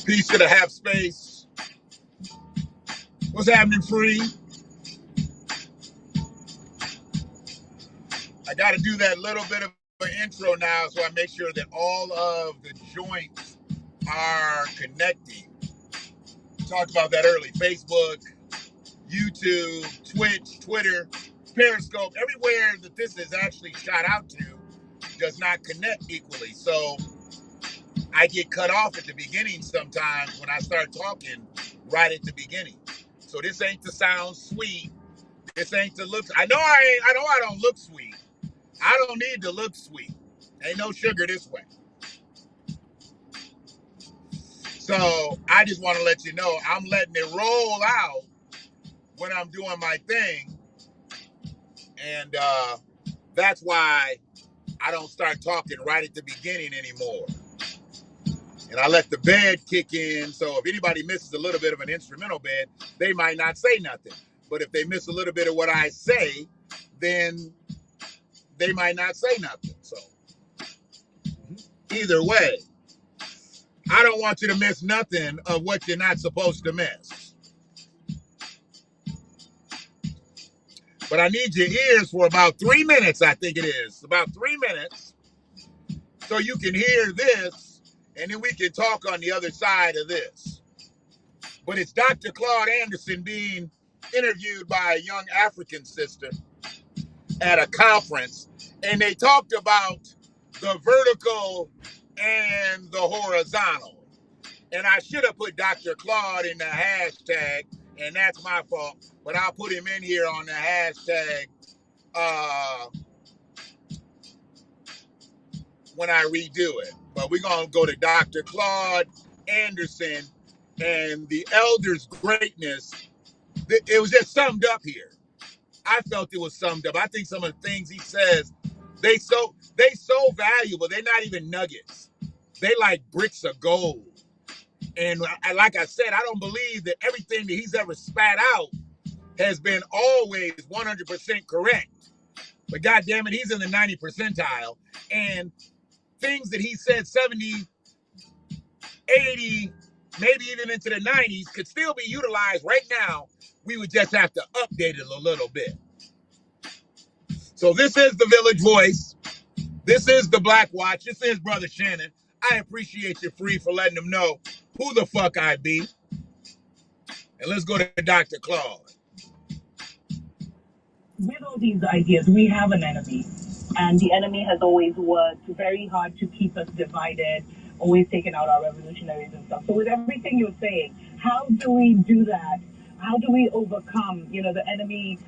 Peace to the half space. What's happening, Free? I got to do that little bit of an intro now so I make sure that all of the joints are connecting. We talked about that early. Facebook, YouTube, Twitch, Twitter, Periscope, everywhere that this is actually shot out to does not connect equally. So I get cut off at the beginning sometimes when I start talking right at the beginning. So this ain't to sound sweet. This ain't to look. I know I don't look sweet. I don't need to look sweet. Ain't no sugar this way. So I just want to let you know I'm letting it roll out when I'm doing my thing. And that's why I don't start talking right at the beginning anymore. And I let the bed kick in. So if anybody misses a little bit of an instrumental bed, they might not say nothing. But if they miss a little bit of what I say, then they might not say nothing. So either way, I don't want you to miss nothing of what you're not supposed to miss. But I need your ears for about 3 minutes, I think it is. About 3 minutes. So you can hear this, and then we can talk on the other side of this. But it's Dr. Claude Anderson being interviewed by a young African sister at a conference, and they talked about the vertical and the horizontal. And I should have put Dr. Claude in the hashtag, and that's my fault. But I'll put him in here on the hashtag when I redo it. But we're going to go to Dr. Claude Anderson and the elder's greatness. It was just summed up here. I felt it was summed up. I think some of the things he says, they so valuable. They're not even nuggets. They like bricks of gold. And like I said, I don't believe that everything that he's ever spat out has been always 100% correct. But God damn it, he's in the 90 percentile. And things that he said 70, 80, maybe even into the 90s could still be utilized right now. We would just have to update it a little bit. So this is the Village Voice. This is the Black Watch. This is Brother Shannon. I appreciate you, Free, for letting them know who the fuck I be. And let's go to Dr. Claude. With all these ideas, we have an enemy. And the enemy has always worked very hard to keep us divided, always taking out our revolutionaries and stuff. So with everything you're saying, how do we do that? How do we overcome, the enemy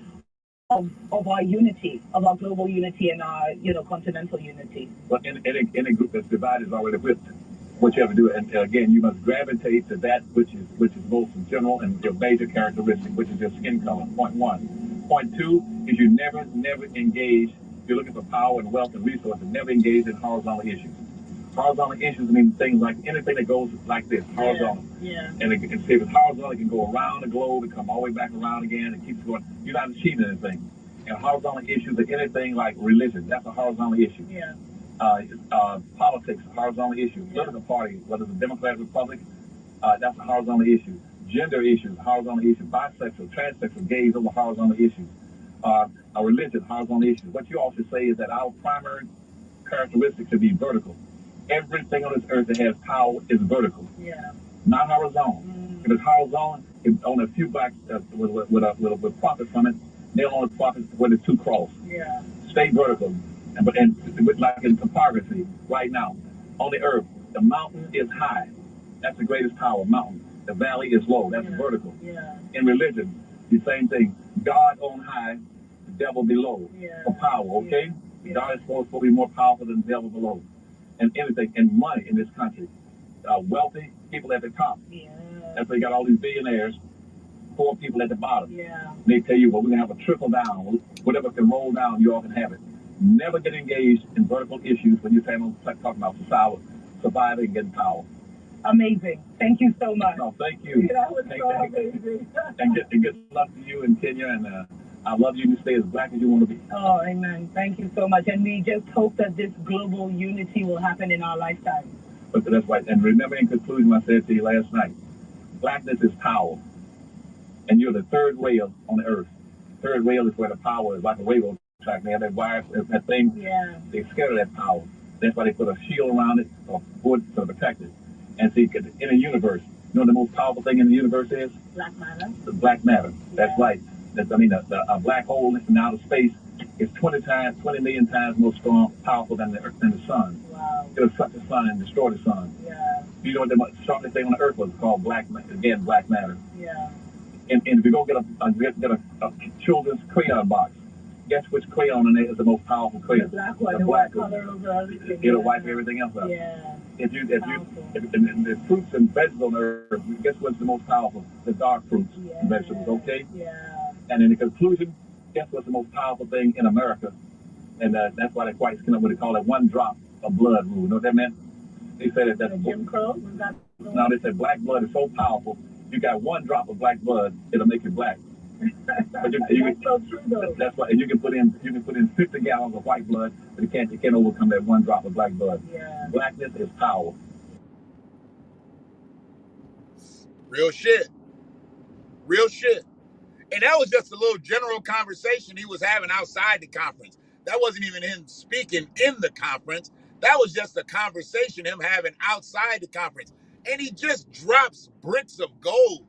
of our unity, of our global unity and our, continental unity? Well, any group that's divided is already whipped. What you have to do, and again, you must gravitate to that which is most general and your major characteristic, which is your skin color. Point one. Point two is you never engage. If you're looking for power and wealth and resources, never engage in horizontal issues. Horizontal issues mean things like anything that goes like this, horizontal. Yeah. And see if it's horizontal, it can go around the globe and come all the way back around again and keeps going. You're not achieving anything. And horizontal issues are anything like religion. That's a horizontal issue. Yeah. Politics, horizontal issue. Political party, whether it's a Democrat, Republic, that's a horizontal issue. Gender issues, horizontal issue. Bisexual, transsexual, gays, those are horizontal issues. A religion, horizontal issues. What you also say is that our primary characteristic should be vertical. Everything on this earth that has power is vertical. Yeah. Not horizontal. If it's horizontal, if only a few blacks with profit from it, they'll only profit when it's too cross. Yeah. Stay vertical. But like in topography right now, on the earth, the mountain is high. That's the greatest power, mountain. The valley is low. That's vertical. Yeah. In religion, the same thing. God on high, the devil below. Yeah. For power, okay? Yeah. God is supposed to be more powerful than the devil below. And anything, and money in this country. Wealthy people at the top. Yeah. That's why you got all these billionaires, poor people at the bottom. Yeah. They tell you, well, we're going to have a trickle down. Whatever can roll down, you all can have it. Never get engaged in vertical issues when you're talking about surviving and getting power. Amazing. Thank you so much. No, thank you. That was so amazing. and good luck to you in Kenya. And I love you to stay as black as you want to be. Oh, amen. Thank you so much. And we just hope that this global unity will happen in our lifetime. But that's why. And remember, in conclusion, I said to you last night, blackness is power, and you're the third rail on the earth. Third rail is where the power is, like a railroad track. They have that wire, that thing. Yeah. They scatter that power. That's why they put a shield around it or wood to protect it. And see, in the universe, you know what the most powerful thing in the universe is? Black matter. The black matter. Yeah. That's right. A black hole in outer space is 20 million times more powerful than the Earth, than the sun. Wow. It'll suck the sun and destroy the sun. Yeah. You know what the strongest thing on the Earth was called? Black matter. Yeah. And if you go get a children's crayon box, guess which crayon in there is the most powerful crayon? The black one. The black color over everything. It'll wipe everything else out. Yeah. If the fruits and vegetables on earth, guess what's the most powerful? The dark fruits and vegetables. Okay. Yeah. And in the conclusion, guess what's the most powerful thing in America? And that's why the whites came up with, they call it one drop of blood rule. You know what that meant? They said that Jim Crow. No, they said black blood is so powerful. You got one drop of black blood, it'll make you black. But that's so true, though. That's why, and you can put in 50 gallons of white blood, but you can't overcome that one drop of black blood. Yeah. Blackness is power. Real shit. Real shit. And that was just a little general conversation he was having outside the conference. That wasn't even him speaking in the conference. That was just a conversation him having outside the conference. And he just drops bricks of gold.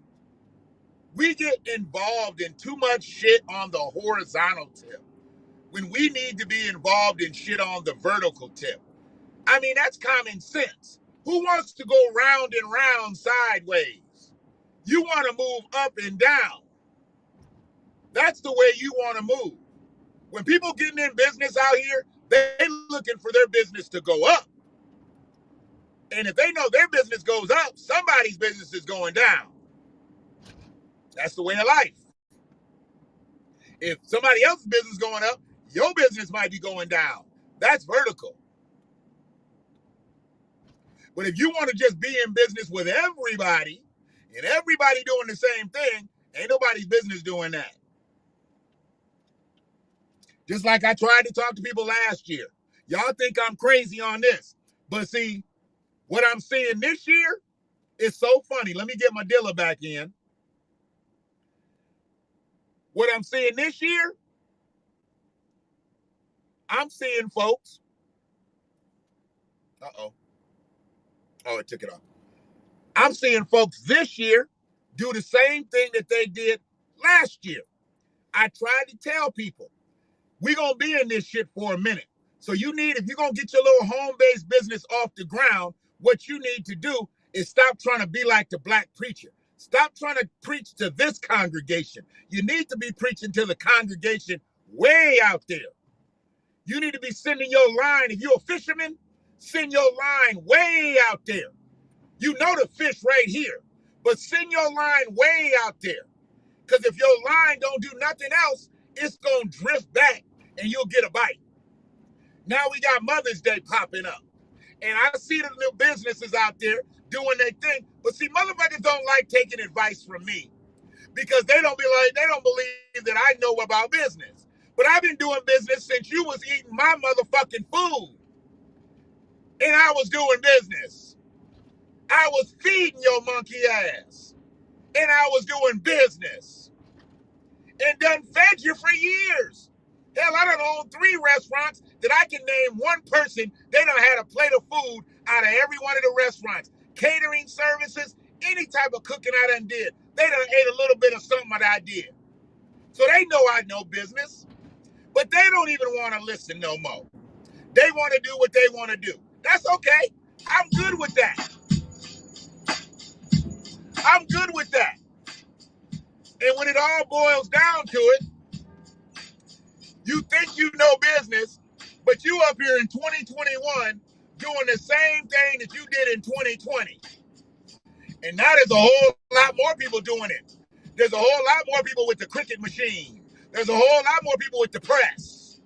We get involved in too much shit on the horizontal tip when we need to be involved in shit on the vertical tip. I mean, that's common sense. Who wants to go round and round sideways? You want to move up and down. That's the way you want to move. When people getting in business out here, they're looking for their business to go up. And if they know their business goes up, somebody's business is going down. That's the way of life. If somebody else's business is going up, your business might be going down. That's vertical. But if you want to just be in business with everybody, and everybody doing the same thing, ain't nobody's business doing that. Just like I tried to talk to people last year. Y'all think I'm crazy on this. But see, what I'm seeing this year is so funny. Let me get my dealer back in. What I'm seeing this year, I'm seeing folks. Uh-oh. Oh, it took it off. I'm seeing folks this year do the same thing that they did last year. I tried to tell people, we're going to be in this shit for a minute. So if you're going to get your little home-based business off the ground, what you need to do is stop trying to be like the black preacher. Stop trying to preach to this congregation. You need to be preaching to the congregation way out there. You need to be sending your line. If you're a fisherman, send your line way out there. You know the fish right here, but send your line way out there. Because if your line don't do nothing else, it's going to drift back and you'll get a bite. Now we got Mother's Day popping up. And I see the new businesses out there doing their thing. But see, motherfuckers don't like taking advice from me because they don't believe that I know about business. But I've been doing business since you was eating my motherfucking food. And I was doing business. I was feeding your monkey ass. And I was doing business. And done fed you for years. Hell, I done own 3 restaurants that I can name one person. They done had a plate of food out of every one of the restaurants. Catering services, any type of cooking I done did. They done ate a little bit of something that I did. So they know I know business. But they don't even want to listen no more. They want to do what they want to do. That's okay. I'm good with that. I'm good with that. And when it all boils down to it, you think you know business, but you up here in 2021 doing the same thing that you did in 2020. And now there's a whole lot more people doing it. There's a whole lot more people with the cricket machine. There's a whole lot more people with the press.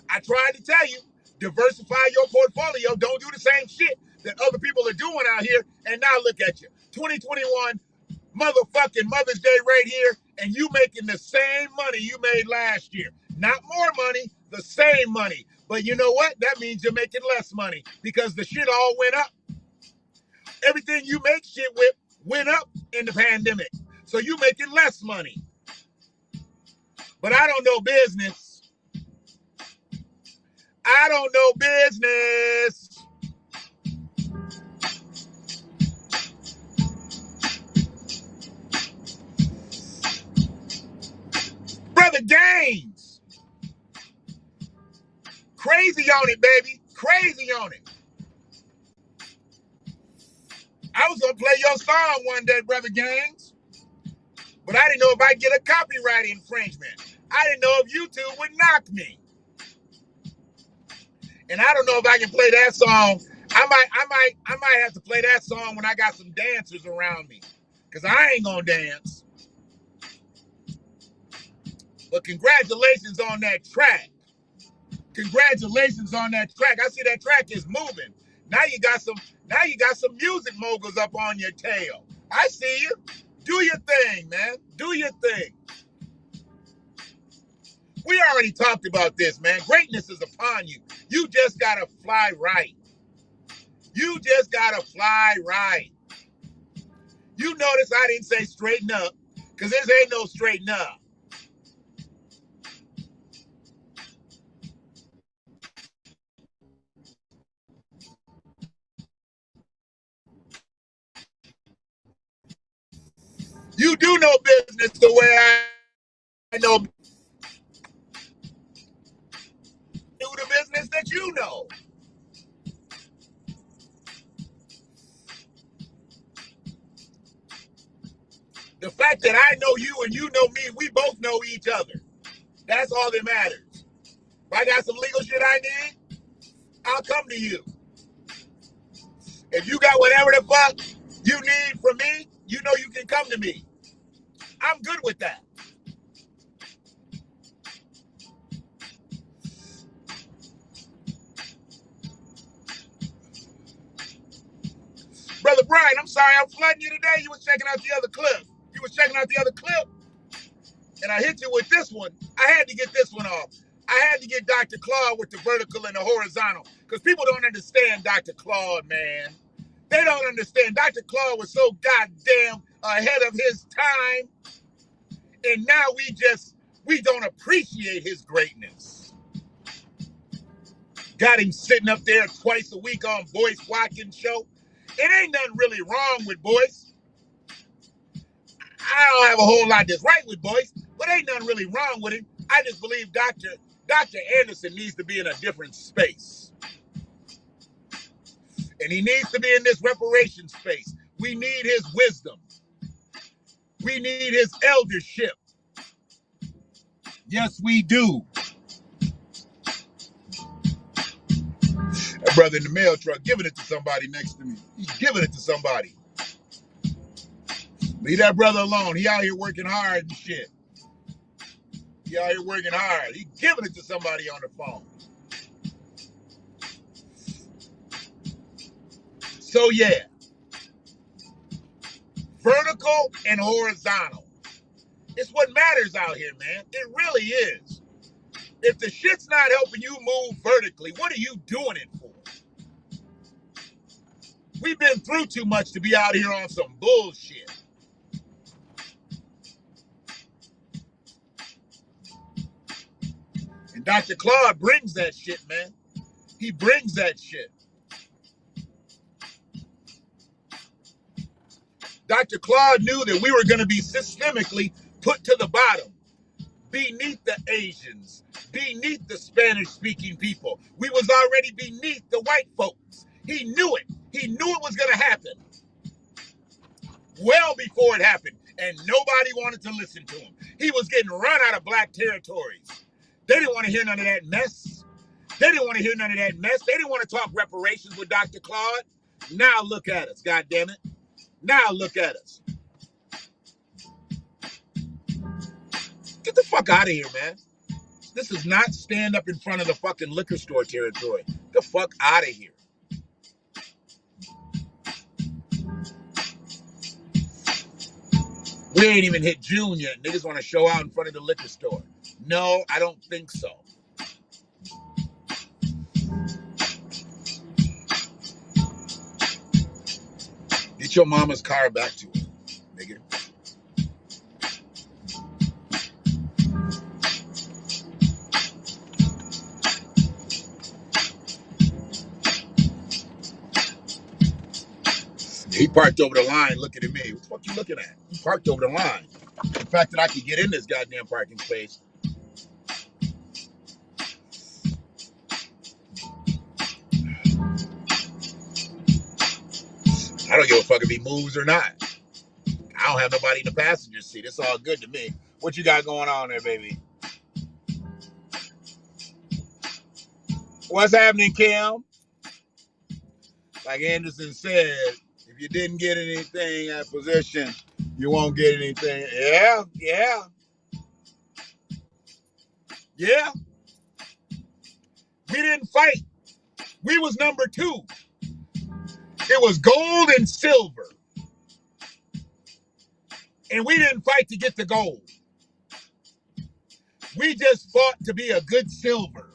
I tried to tell you, diversify your portfolio. Don't do the same shit that other people are doing out here. And now look at you. 2021, motherfucking Mother's Day right here, and you making the same money you made last year. Not more money, the same money. But you know what? That means you're making less money because the shit all went up. Everything you make shit with went up in the pandemic. So you making less money. But I don't know business. I don't know business. Brother Gaines. Crazy on it, baby. Crazy on it. I was going to play your song one day, Brother Gaines. But I didn't know if I'd get a copyright infringement. I didn't know if YouTube would knock me. And I don't know if I can play that song. I might have to play that song when I got some dancers around me. Because I ain't going to dance. But congratulations on that track. Congratulations on that track. I see that track is moving. Now you got some music moguls up on your tail. I see you. Do your thing, man. Do your thing. We already talked about this, man. Greatness is upon you. You just gotta fly right. You just gotta fly right. You notice I didn't say straighten up, because this ain't no straighten up. You do know business the way I know. Do the business that you know. The fact that I know you and you know me, we both know each other. That's all that matters. If I got some legal shit I need, I'll come to you. If you got whatever the fuck you need from me, you know you can come to me. I'm good with that. Brother Brian, I'm sorry I'm flooding you today. You was checking out the other clip. And I hit you with this one. I had to get this one off. I had to get Dr. Claude with the vertical and the horizontal. Because people don't understand Dr. Claude, man. They don't understand. Dr. Claude was so goddamn ahead of his time. And now we don't appreciate his greatness. Got him sitting up there twice a week on Boyce Watkins' show. It ain't nothing really wrong with Boyce. I don't have a whole lot that's right with Boyce, but ain't nothing really wrong with him. I just believe Dr. Anderson needs to be in a different space. And he needs to be in this reparation space. We need his wisdom. We need his eldership. Yes, we do. That brother in the mail truck giving it to somebody next to me. He's giving it to somebody. Leave that brother alone. He out here working hard and shit. He out here working hard. He giving it to somebody on the phone. So yeah. Vertical and horizontal. It's what matters out here, man. It really is. If the shit's not helping you move vertically, what are you doing it for? We've been through too much to be out here on some bullshit. And Dr. Claude brings that shit, man. He brings that shit. Dr. Claude knew that we were going to be systemically put to the bottom, beneath the Asians, beneath the Spanish-speaking people. We was already beneath the white folks. He knew it. He knew it was going to happen well before it happened, and nobody wanted to listen to him. He was getting run out of black territories. They didn't want to hear none of that mess. They didn't want to talk reparations with Dr. Claude. Now look at us, goddammit. Now look at us. Get the fuck out of here, man. This is not stand up in front of the fucking liquor store territory. Get the fuck out of here. We ain't even hit June yet. Niggas want to show out in front of the liquor store. No, I don't think so. Get your mama's car back to her, nigga. He parked over the line looking at me. What the fuck you looking at? He parked over the line. The fact that I could get in this goddamn parking space. I don't give a fuck if he moves or not. I don't have nobody in the passenger seat. It's all good to me. What you got going on there, baby? What's happening, Kim? Like Anderson said, if you didn't get anything at position, you won't get anything. Yeah. We didn't fight. We was number 2. It was gold and silver. And we didn't fight to get the gold. We just fought to be a good silver.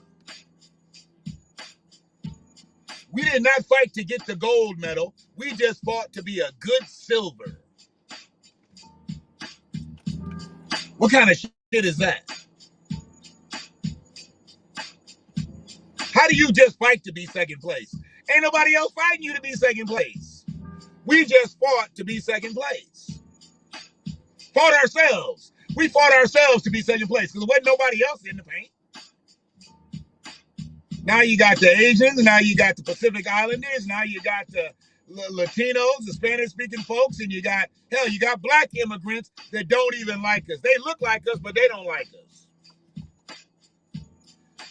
We did not fight to get the gold medal. We just fought to be a good silver. What kind of shit is that? How do you just fight to be second place? Ain't nobody else fighting you to be second place. We just fought to be second place. Fought ourselves. We fought ourselves to be second place because there wasn't nobody else in the paint. Now you got the Asians, now you got the Pacific Islanders, now you got the Latinos, the Spanish-speaking folks, and you got black immigrants that don't even like us. They look like us, but they don't like us.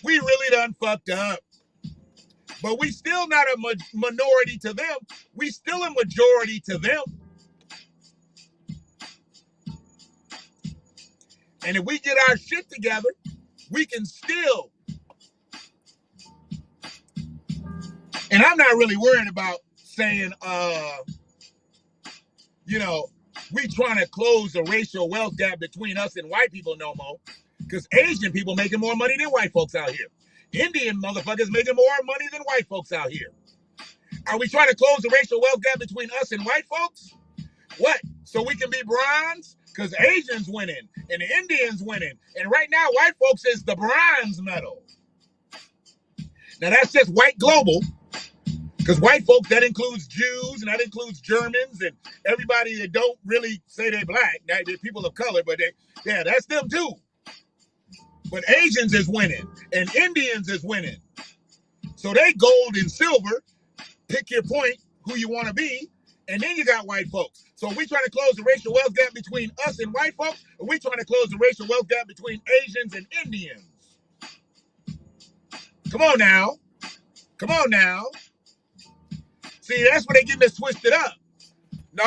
We really done fucked up. But we still not a minority to them. We still a majority to them. And if we get our shit together, we can still. And I'm not really worried about saying, we trying to close the racial wealth gap between us and white people no more. Because Asian people making more money than white folks out here. Indian motherfuckers making more money than white folks out here. Are we trying to close the racial wealth gap between us and white folks? What? So we can be bronze? Because Asians winning and the Indians winning. And right now, white folks is the bronze medal. Now, that's just white global. Because white folks, that includes Jews and that includes Germans and everybody that don't really say they're black. They're people of color, but that's them too. But Asians is winning and Indians is winning. So they gold and silver. Pick your point, who you want to be. And then you got white folks. So are we trying to close the racial wealth gap between us and white folks? Or are we trying to close the racial wealth gap between Asians and Indians? Come on now. See, that's where they getting this twisted up. No,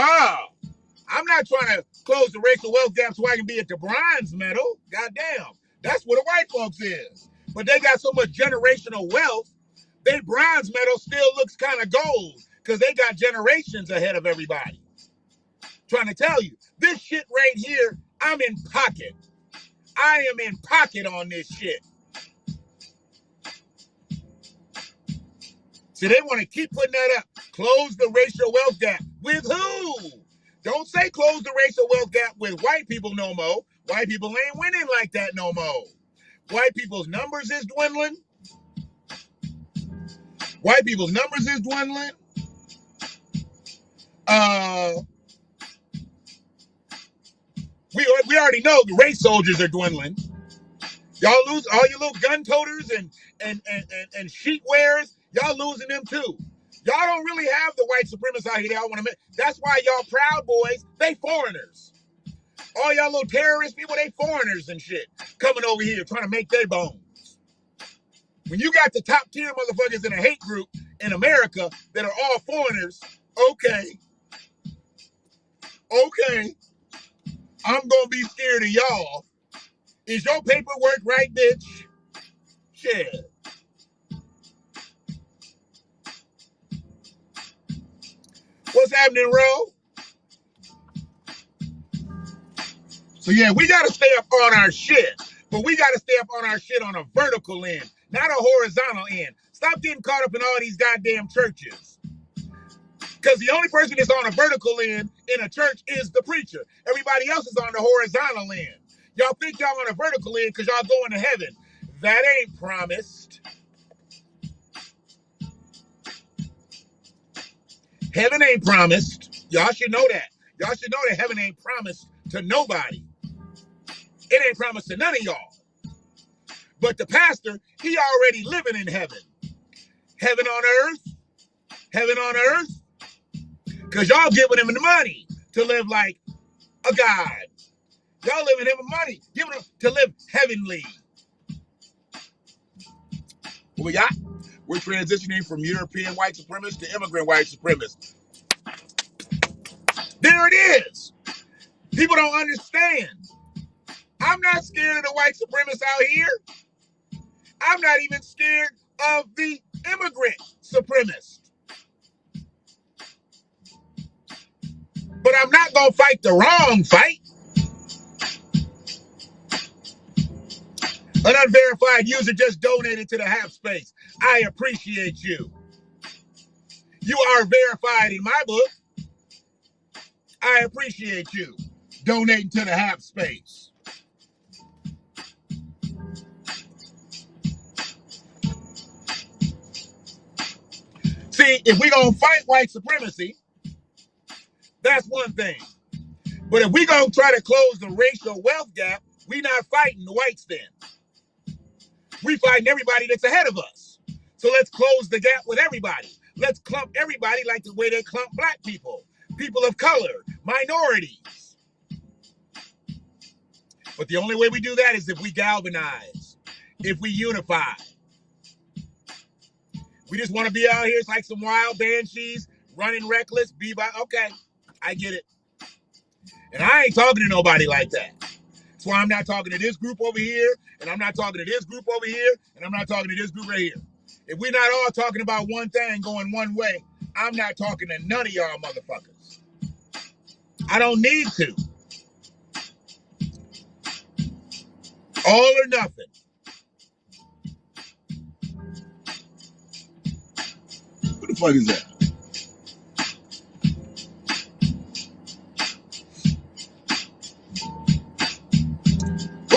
I'm not trying to close the racial wealth gap so I can be at the bronze medal. Goddamn. That's what the white folks is. But they got so much generational wealth, their bronze medal still looks kind of gold because they got generations ahead of everybody. Trying to tell you, this shit right here, I'm in pocket. I am in pocket on this shit. See, they want to keep putting that up. Close the racial wealth gap. With who? Don't say close the racial wealth gap with white people no more. White people ain't winning like that no more. White people's numbers is dwindling. We already know the race soldiers are dwindling. Y'all lose all your little gun toters and sheet wearers. Y'all losing them too. Y'all don't really have the white supremacists out here. Y'all want to make. That's why y'all Proud Boys, they foreigners. All y'all little terrorist people, they foreigners and shit coming over here trying to make their bones. When you got the top tier motherfuckers in a hate group in America that are all foreigners, okay, I'm gonna be scared of y'all. Is your paperwork right, bitch? Shit. What's happening, Ro? So yeah, we gotta stay up on our shit, but we gotta stay up on our shit on a vertical end, not a horizontal end. Stop getting caught up in all these goddamn churches. Because the only person that's on a vertical end in a church is the preacher. Everybody else is on the horizontal end. Y'all think y'all on a vertical end because y'all going to heaven. That ain't promised. Heaven ain't promised. Y'all should know that. Y'all should know that heaven ain't promised to nobody. It ain't promised to none of y'all. But the pastor, he already living in heaven. Heaven on earth. Heaven on earth. Because y'all giving him the money to live like a god. Y'all giving him money, giving him to live heavenly. What we got? We're transitioning from European white supremacists to immigrant white supremacists. There it is. People don't understand. I'm not scared of the white supremacists out here. I'm not even scared of the immigrant supremacists. But I'm not going to fight the wrong fight. An unverified user just donated to the Half Space. I appreciate you. You are verified in my book. I appreciate you donating to the Half Space. See, if we're going to fight white supremacy, that's one thing. But if we're going to try to close the racial wealth gap, we're not fighting the whites then. We're fighting everybody that's ahead of us. So let's close the gap with everybody. Let's clump everybody like the way they clump black people, people of color, minorities. But the only way we do that is if we galvanize, if we unify. We just want to be out here. It's like some wild banshees running reckless. Okay, I get it. And I ain't talking to nobody like that. That's why I'm not talking to this group over here, and I'm not talking to this group over here, and I'm not talking to this group right here. If we're not all talking about one thing going one way, I'm not talking to none of y'all motherfuckers. I don't need to. All or nothing. What the fuck is that?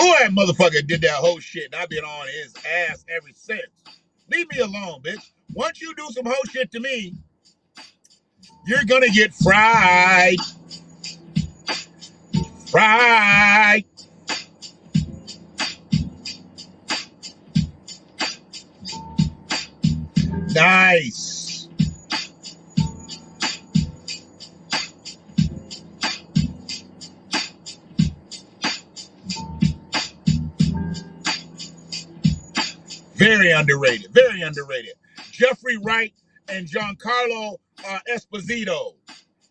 Who that motherfucker did that whole shit and I've been on his ass ever since? Leave me alone, bitch. Once you do some whole shit to me, you're gonna get fried. Fried. Nice. Very underrated. Very underrated. Jeffrey Wright and Giancarlo Esposito.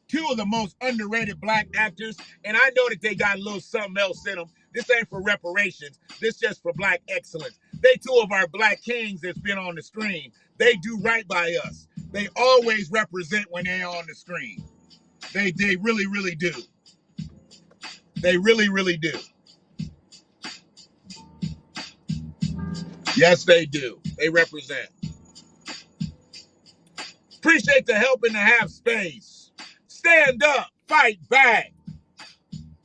Two of the most underrated black actors. And I know that they got a little something else in them. This ain't for reparations. This just for black excellence. They two of our black kings that's been on the screen. They do right by us. They always represent when they're on the screen. They really, really do. They really, really do. Yes, they do. They represent. Appreciate the help in the Half Space. Stand up. Fight back.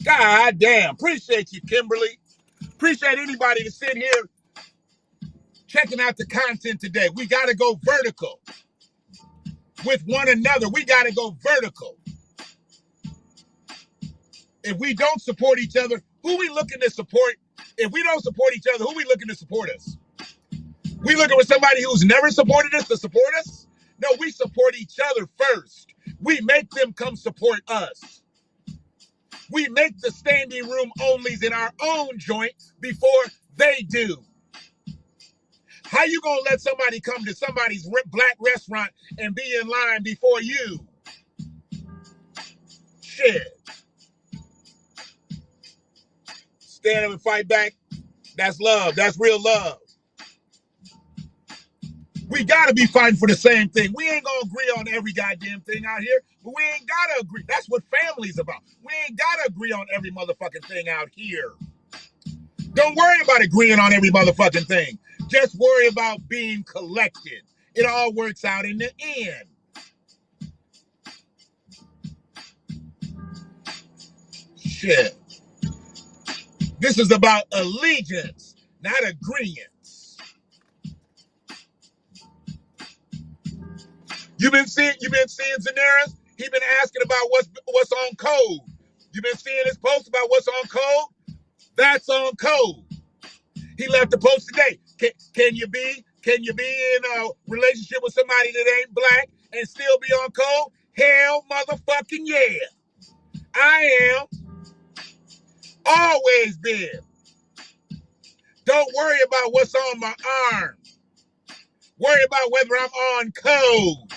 God damn. Appreciate you, Kimberly. Appreciate anybody to sit here checking out the content today. We got to go vertical with one another. We got to go vertical. If we don't support each other, who we looking to support? If we don't support each other, who we looking to support us? We looking for somebody who's never supported us to support us? No, we support each other first. We make them come support us. We make the standing room onlys in our own joint before they do. How you gonna let somebody come to somebody's black restaurant and be in line before you? Shit. Stand up and fight back. That's love. That's real love. We got to be fighting for the same thing. We ain't going to agree on every goddamn thing out here, but we ain't got to agree. That's what family's about. We ain't got to agree on every motherfucking thing out here. Don't worry about agreeing on every motherfucking thing. Just worry about being collected. It all works out in the end. Shit. This is about allegiance, not agreements. You've been seeing Zanaris? He been asking about what's on code. You've been seeing his post about what's on code? That's on code. He left the post today. Can you be in a relationship with somebody that ain't black and still be on code? Hell motherfucking yeah. I am. Always been. Don't worry about what's on my arm. Worry about whether I'm on code.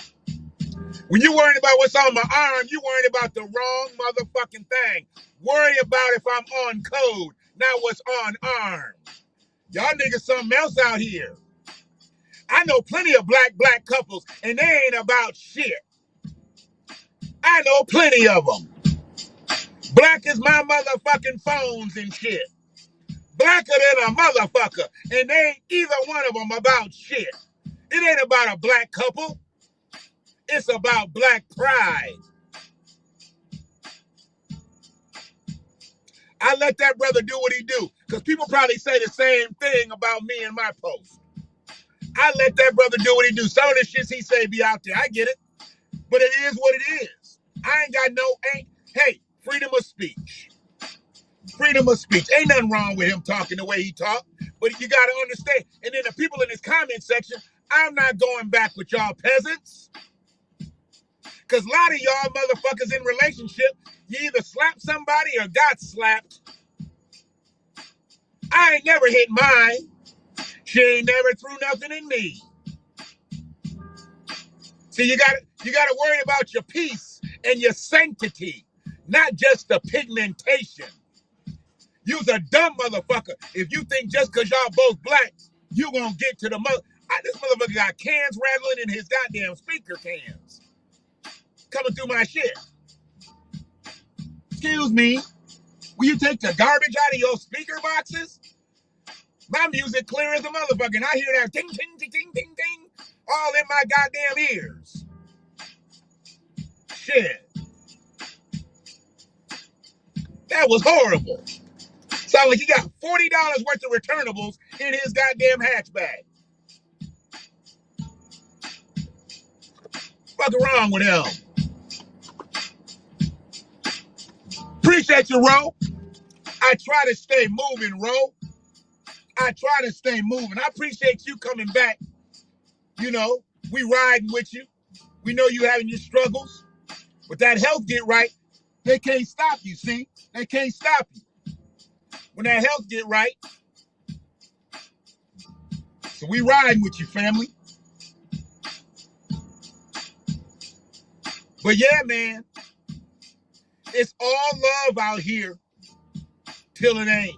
When you worrying about what's on my arm, you worrying about the wrong motherfucking thing. Worry about if I'm on code, not what's on arm. Y'all niggas something else out here. I know plenty of black couples, and they ain't about shit. I know plenty of them. Black as my motherfucking phones and shit. Blacker than a motherfucker, and they ain't either one of them about shit. It ain't about a black couple. It's about black pride. I let that brother do what he do, because people probably say the same thing about me in my post. I let that brother do what he do. Some of the shits he say be out there. I get it. But it is what it is. I ain't got hey, freedom of speech. Freedom of speech. Ain't nothing wrong with him talking the way he talk. But you got to understand. And then the people in his comment section, I'm not going back with y'all peasants. Because a lot of y'all motherfuckers in relationship, you either slapped somebody or got slapped. I ain't never hit mine. She ain't never threw nothing in me. See, you gotta worry about your peace and your sanctity, not just the pigmentation. You's a dumb motherfucker if you think just because y'all both black, you gonna get to the mother. This motherfucker got cans rattling in his goddamn speaker cans. Coming through my shit. Excuse me, will you take the garbage out of your speaker boxes? My music clear as a motherfucker, and I hear that ting, ting, ting, ting, ting, ting, all in my goddamn ears. Shit. That was horrible. Sound like he got $40 worth of returnables in his goddamn hatchback. What's wrong with him? Appreciate you, Ro. I try to stay moving, Ro. I try to stay moving. I appreciate you coming back. You know, we riding with you. We know you having your struggles. But that health get right, they can't stop you, see? They can't stop you. When that health get right. So we riding with you, family. But yeah, man. It's all love out here till it ain't.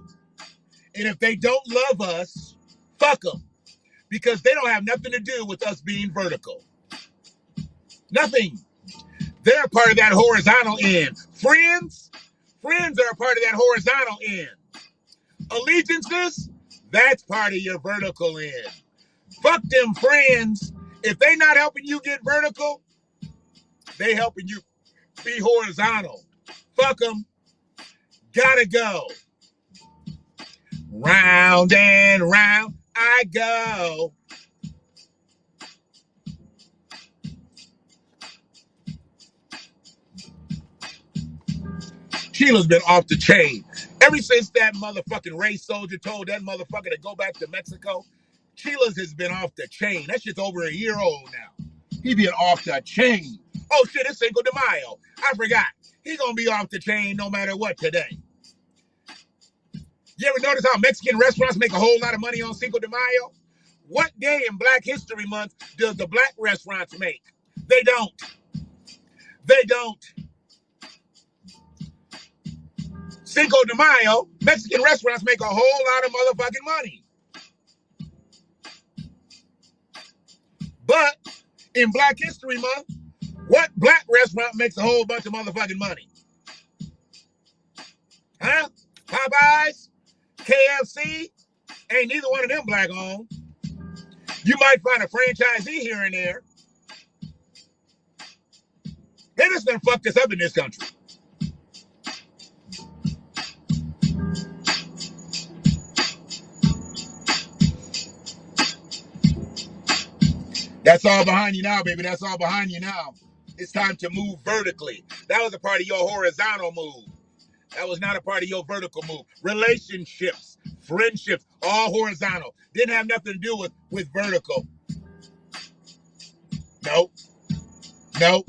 And if they don't love us, fuck them. Because they don't have nothing to do with us being vertical. Nothing. They're a part of that horizontal end. Friends are a part of that horizontal end. Allegiances, that's part of your vertical end. Fuck them friends. If they not helping you get vertical, they helping you be horizontal. Fuck them. Gotta go. Round and round I go. Sheila's been off the chain. Ever since that motherfucking race soldier told that motherfucker to go back to Mexico, Sheila's has been off the chain. That shit's over a year old now. He been off the chain. Oh shit, it's Cinco de Mayo. I forgot. He gonna be off the chain no matter what today. You ever notice how Mexican restaurants make a whole lot of money on Cinco de Mayo? What day in Black History Month does the black restaurants make? They don't. They don't. Cinco de Mayo, Mexican restaurants make a whole lot of motherfucking money. But in Black History Month, what black restaurant makes a whole bunch of motherfucking money? Huh? Popeyes? KFC? Ain't neither one of them black owned. You might find a franchisee here and there. They just done fucked us up in this country. That's all behind you now, baby. That's all behind you now. It's time to move vertically. That was a part of your horizontal move. That was not a part of your vertical move. Relationships, friendships, all horizontal. Didn't have nothing to do with vertical. No, no.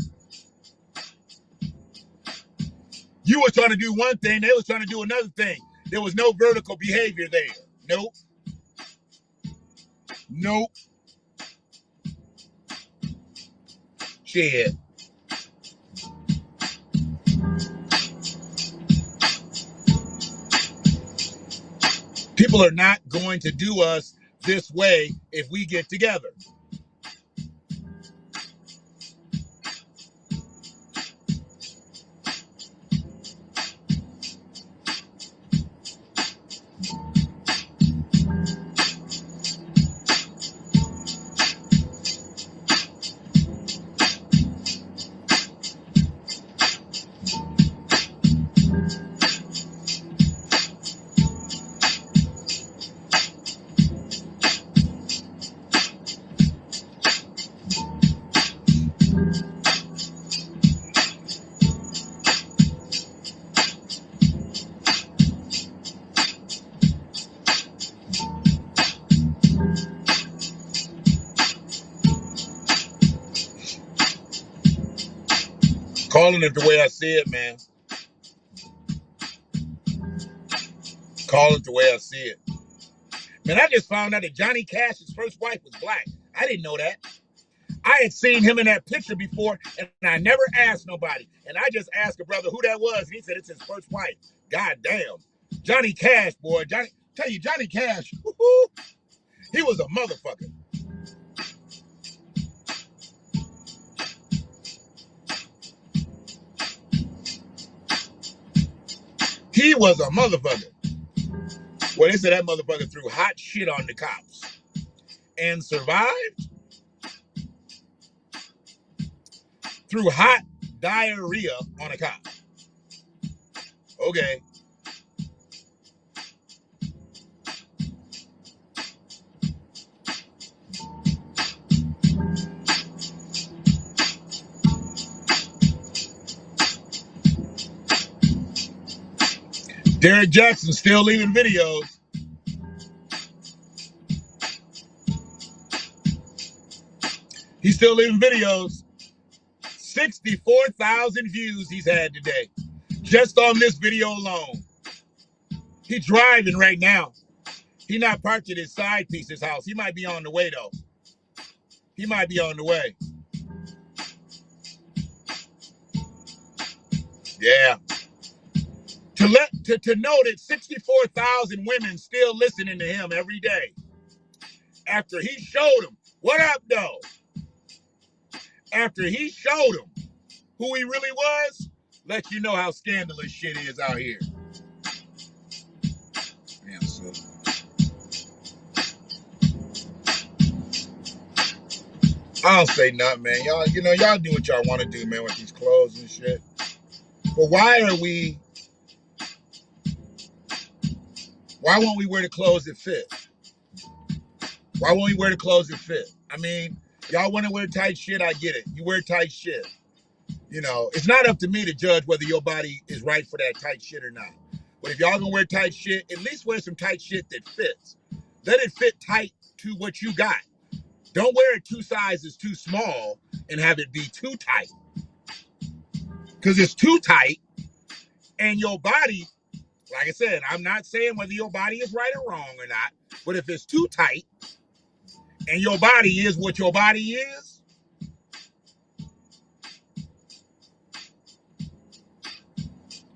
You were trying to do one thing, they were trying to do another thing. There was no vertical behavior there. Nope. Nope. Shit. People are not going to do us this way if we get together. Calling it the way I see it, man. Calling it the way I see it. Man, I just found out that Johnny Cash's first wife was black. I didn't know that. I had seen him in that picture before, and I never asked nobody. And I just asked a brother who that was, and he said it's his first wife. God damn. Johnny Cash, boy. Tell you, Johnny Cash, he was a motherfucker. He was a motherfucker. Well, they said that motherfucker threw hot shit on the cops and survived. Threw hot diarrhea on a cop. Okay. Derek Jackson still leaving videos. He's still leaving videos. 64,000 views he's had today. Just on this video alone. He's driving right now. He not parked at his side piece's house. He might be on the way, though. He might be on the way. Yeah. To know that 64,000 women still listening to him every day. After he showed them, what up, though? After he showed them who he really was, let you know how scandalous shit is out here. Damn, so. I don't say nothing, man. Y'all, y'all do what y'all want to do, man, with these clothes and shit. But why won't we wear the clothes that fit? Why won't we wear the clothes that fit? I mean, y'all want to wear tight shit, I get it. You wear tight shit. It's not up to me to judge whether your body is right for that tight shit or not. But if y'all gonna wear tight shit, at least wear some tight shit that fits. Let it fit tight to what you got. Don't wear it 2 sizes too small and have it be too tight. Because it's too tight and your body, like I said, I'm not saying whether your body is right or wrong or not, but if it's too tight and your body is what your body is,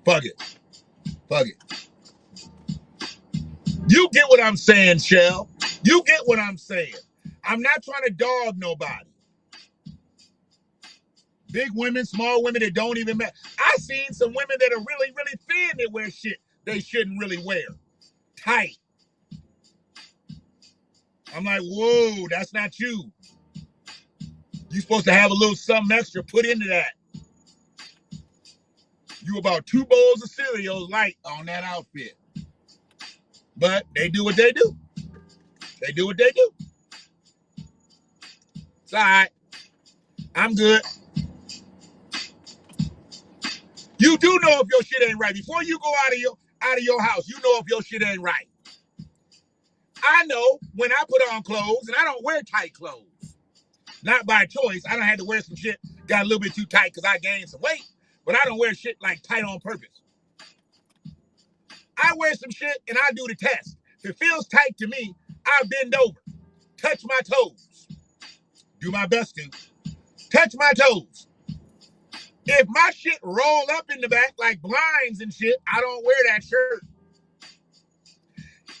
fuck it. Fuck it. You get what I'm saying, Shell. You get what I'm saying. I'm not trying to dog nobody. Big women, small women that don't even matter. I seen some women that are really, really thin that wear shit they shouldn't really wear. Tight. I'm like, whoa, that's not you. You're supposed to have a little something extra put into that. You about 2 bowls of cereal light on that outfit. But they do what they do. They do what they do. It's all right. I'm good. You do know if your shit ain't right. Before you go out of your house, you know if your shit ain't right. I know when I put on clothes, and I don't wear tight clothes. Not by choice. I done had to wear some shit, got a little bit too tight because I gained some weight, but I don't wear shit like tight on purpose. I wear some shit and I do the test. If it feels tight to me, I bend over, touch my toes, do my best to touch my toes. If my shit roll up in the back like blinds and shit, I don't wear that shirt.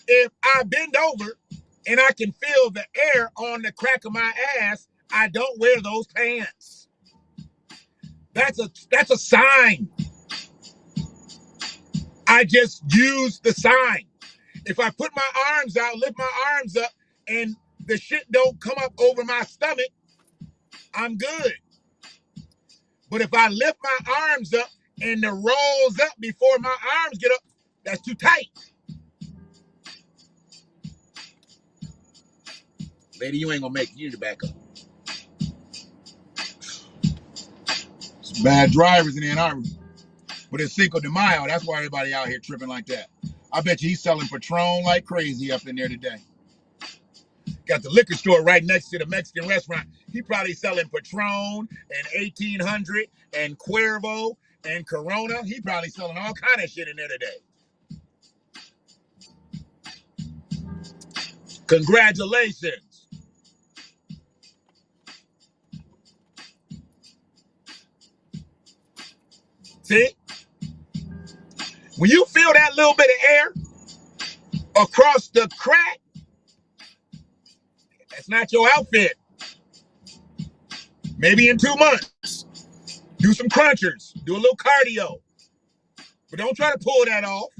If I bend over and I can feel the air on the crack of my ass, I don't wear those pants. That's a sign. I just use the sign. If I put my arms out, lift my arms up, and the shit don't come up over my stomach, I'm good. But if I lift my arms up and it rolls up before my arms get up, that's too tight. Lady, you ain't gonna make it. You need to back up. Some bad drivers in Ann Arbor. But it's Cinco de Mayo. That's why everybody out here tripping like that. I bet you he's selling Patron like crazy up in there today. Got the liquor store right next to the Mexican restaurant. He probably selling Patron and 1800 and Cuervo and Corona. He probably selling all kind of shit in there today. Congratulations. See? When you feel that little bit of air across the crack, that's not your outfit. Maybe in 2 months, do some crunchers, do a little cardio. But don't try to pull that off.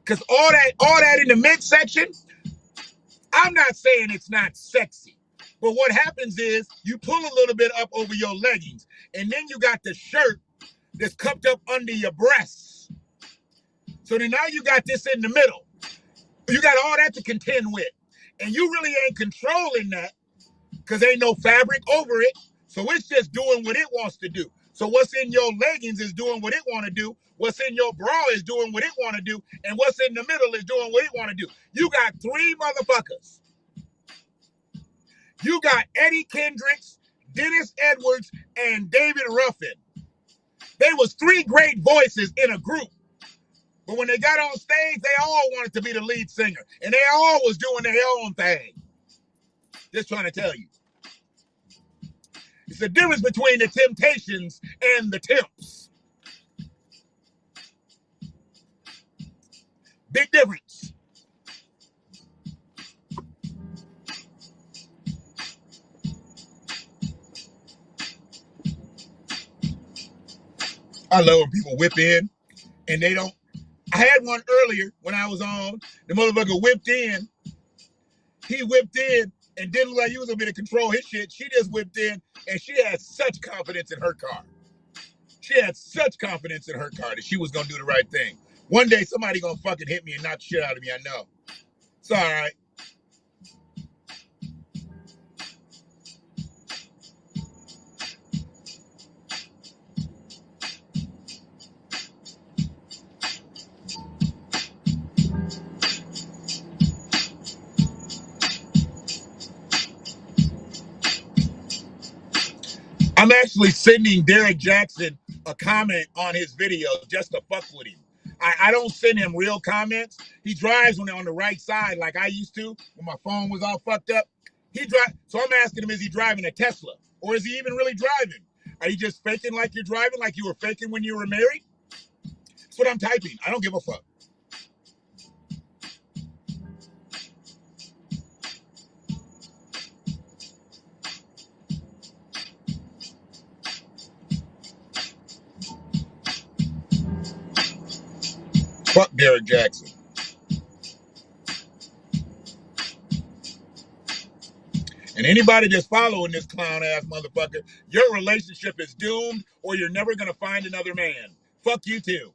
Because all that in the midsection, I'm not saying it's not sexy. But what happens is you pull a little bit up over your leggings, and then you got the shirt that's cupped up under your breasts. So then now you got this in the middle. You got all that to contend with. And you really ain't controlling that because ain't no fabric over it. So it's just doing what it wants to do. So what's in your leggings is doing what it want to do. What's in your bra is doing what it want to do. And what's in the middle is doing what it want to do. You got 3 motherfuckers. You got Eddie Kendricks, Dennis Edwards, and David Ruffin. They was 3 great voices in a group. But when they got on stage, they all wanted to be the lead singer. And they all was doing their own thing. Just trying to tell you. It's the difference between the Temptations and the Temps. Big difference. I love when people whip in and they don't. I had one earlier when I was on. The motherfucker whipped in. He whipped in and didn't look like he was going to be able to control his shit. She just whipped in and she had such confidence in her car. She had such confidence in her car that she was going to do the right thing. One day somebody going to fucking hit me and knock the shit out of me, I know. It's all right. I'm actually sending Derek Jackson a comment on his video just to fuck with him. I don't send him real comments. He drives when they're on the right side like I used to when my phone was all fucked up. So I'm asking him, is he driving a Tesla? Or is he even really driving? Are you just faking like you're driving like you were faking when you were married? That's what I'm typing. I don't give a fuck. Fuck Derek Jackson. And anybody that's following this clown ass motherfucker, your relationship is doomed or you're never going to find another man. Fuck you too.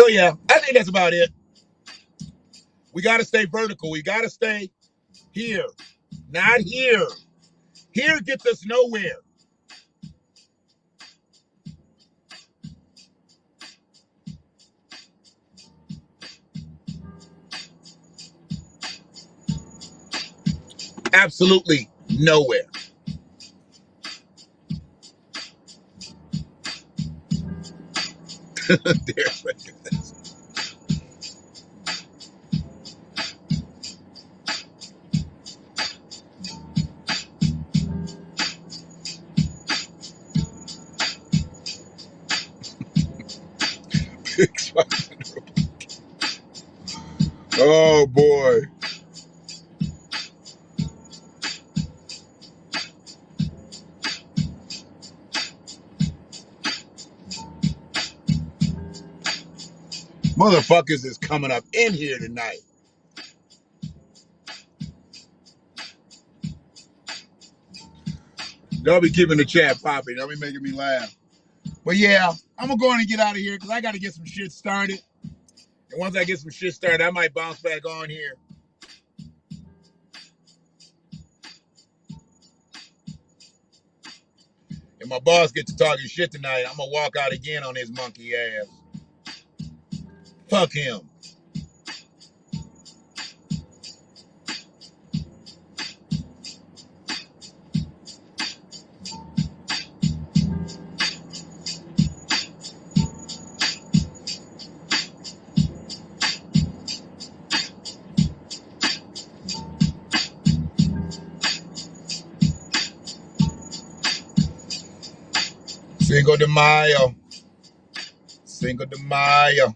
So yeah, I think that's about it. We got to stay vertical. We got to stay here, not here. Here gets us nowhere. Absolutely nowhere. There's recognition. Oh boy. Motherfuckers is coming up in here tonight. Y'all be keeping the chat popping. Y'all be making me laugh. But yeah, I'm gonna go on and get out of here because I gotta get some shit started. And once I get some shit started, I might bounce back on here. If my boss gets to talking shit tonight, I'm gonna walk out again on his monkey ass. Fuck him. Cinco de Mayo. Cinco de Mayo.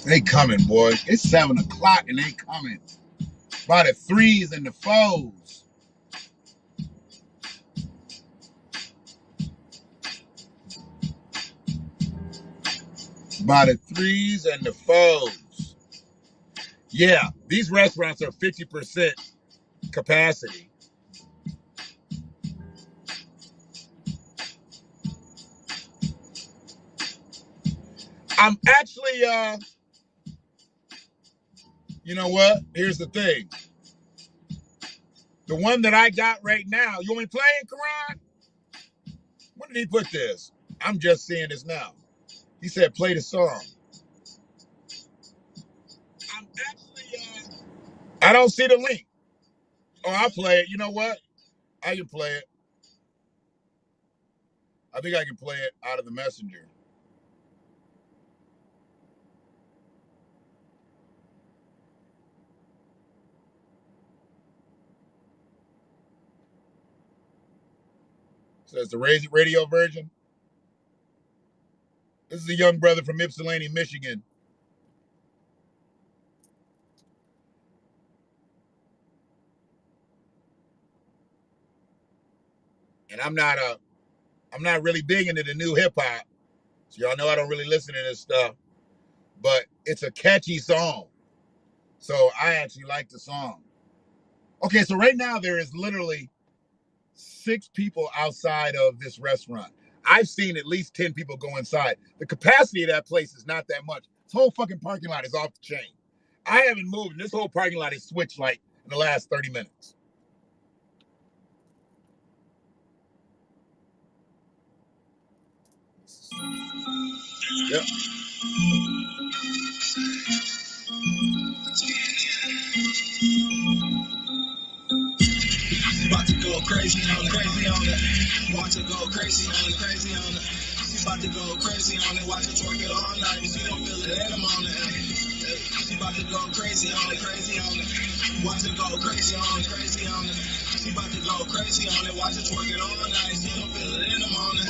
They coming, boy. It's 7 o'clock and they coming. By the threes and the fours. By the threes and the fours. Yeah, these restaurants are 50% capacity. I'm actually, you know what? Here's the thing. The one that I got right now, you want me playing, Karan? When did he put this? I'm just seeing this now. He said, play the song. I'm actually, I don't see the link. Oh, I'll play it. You know what? I can play it. I think I can play it out of the messenger. So it's the radio version. This is a young brother from Ypsilanti, Michigan. And I'm not really big into the new hip hop. So y'all know I don't really listen to this stuff. But it's a catchy song. So I actually like the song. Okay, so right now there is literally 6 people outside of this restaurant. I've seen at least 10 people go inside. The capacity of that place is not that much. This whole fucking parking lot is off the chain. I haven't moved, and this whole parking lot has switched like in the last 30 minutes. Yep. About to go crazy on it, crazy on it. Watch it go crazy on it, crazy on it. She's about to go crazy on it, watch it twerk it all night. If you don't feel it, let 'em on it. She about to go crazy on it, crazy on it. Watch it go crazy on it, crazy on it. She about to go crazy on it, watch it twerk it all night. If you don't feel it, let 'em on it.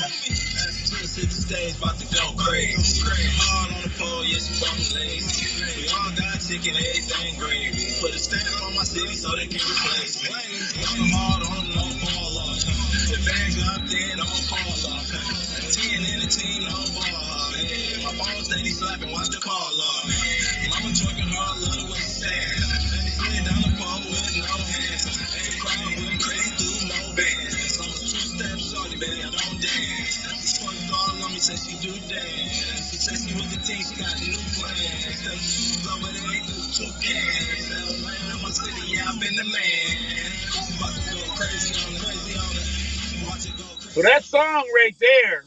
Twist to the stage, about to go crazy. Hard on the pole, yeah, she's on the lazy. We all got chicken, everything gravy. Put a stamp on my city so they can replace me. I'm hard on no fall off. The bags up there, don't fall off. 10 and a team, no ball. Yeah, my phone steady slapping, watch the call off. Mama twerking hard, love the way she dance. Sitting down the pole with no hands. Ain't crying, went crazy through no bands. I'm a two-step shorty, baby, I don't dance. She twerked all on me, said she do dance. She said she with the team, she got new plans. Love it ain't through two cans. I'm a city, yeah, I've been the man. She about to go crazy on it, crazy on it. Watch it go crazy. So that song right there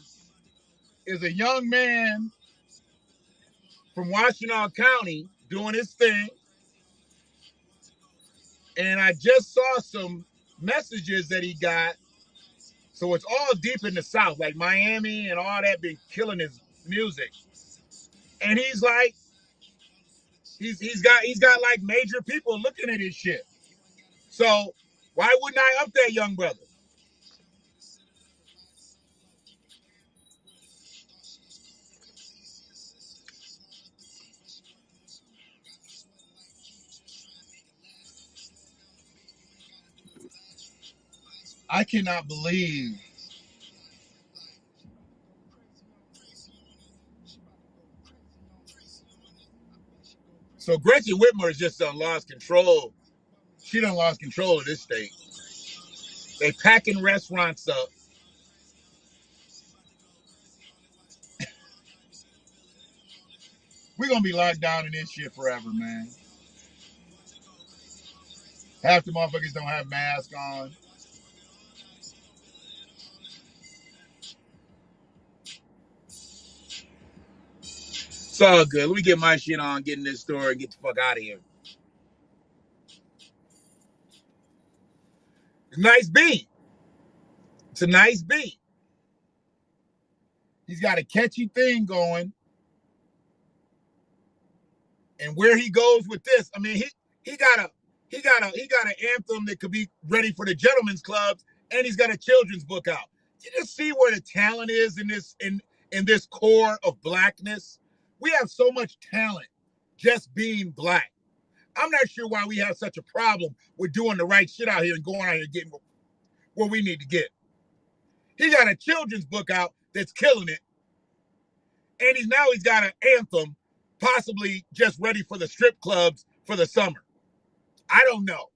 is a young man from Washtenaw County doing his thing. And I just saw some messages that he got. So it's all deep in the South, like Miami and all that been killing his music. And he's like, he's got like major people looking at his shit. So why wouldn't I up that young brother? I cannot believe so Gretchen Whitmer has just done lost control. She done lost control of this state. They packing restaurants up. We're gonna be locked down in this shit forever, man. Half the motherfuckers don't have masks on. It's all good. Let me get my shit on, get in this store, and get the fuck out of here. It's a nice beat. It's a nice beat. He's got a catchy thing going. And where he goes with this, I mean, he got an anthem that could be ready for the gentlemen's clubs, and he's got a children's book out. You just see where the talent is in this core of blackness. We have so much talent just being black. I'm not sure why we have such a problem with doing the right shit out here and going out here and getting what we need to get. He got a children's book out that's killing it. And he's got an anthem possibly just ready for the strip clubs for the summer. I don't know.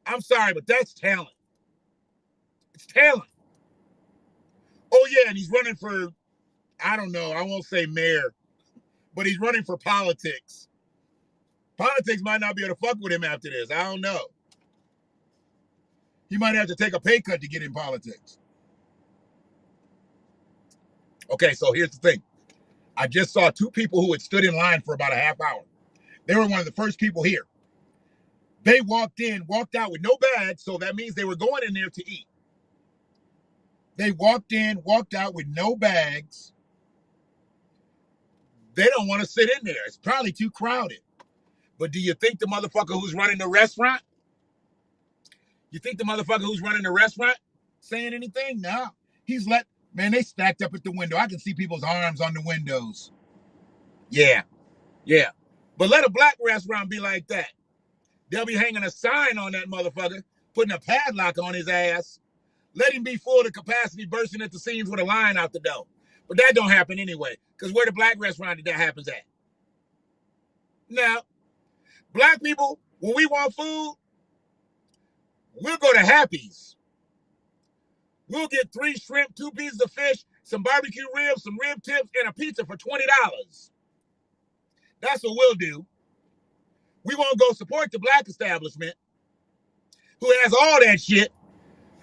I'm sorry, but that's talent. It's talent. Oh, yeah, and he's running for, I don't know, I won't say mayor, but he's running for politics. Politics might not be able to fuck with him after this. I don't know. He might have to take a pay cut to get in politics. Okay, so here's the thing. I just saw two people who had stood in line for about a half hour. They were one of the first people here. They walked out with no bags, so that means they were going in there to eat. They walked out with no bags. They don't want to sit in there. It's probably too crowded. But do you think the motherfucker who's running the restaurant? You think the motherfucker who's running the restaurant saying anything? No. Man, they stacked up at the window. I can see people's arms on the windows. Yeah. But let a black restaurant be like that. They'll be hanging a sign on that motherfucker, putting a padlock on his ass. Let him be full to capacity, bursting at the seams with a line out the door. But that don't happen anyway, because where the black restaurant that happens at? Now, black people, when we want food, we'll go to Happy's. We'll get 3 shrimp, 2 pieces of fish, some barbecue ribs, some rib tips, and a pizza for $20. That's what we'll do. We won't go support the black establishment who has all that shit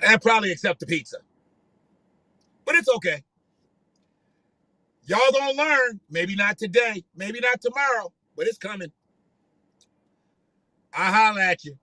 and probably accept the pizza. But it's okay. Y'all gonna learn. Maybe not today, maybe not tomorrow, but it's coming. I'll holler at you.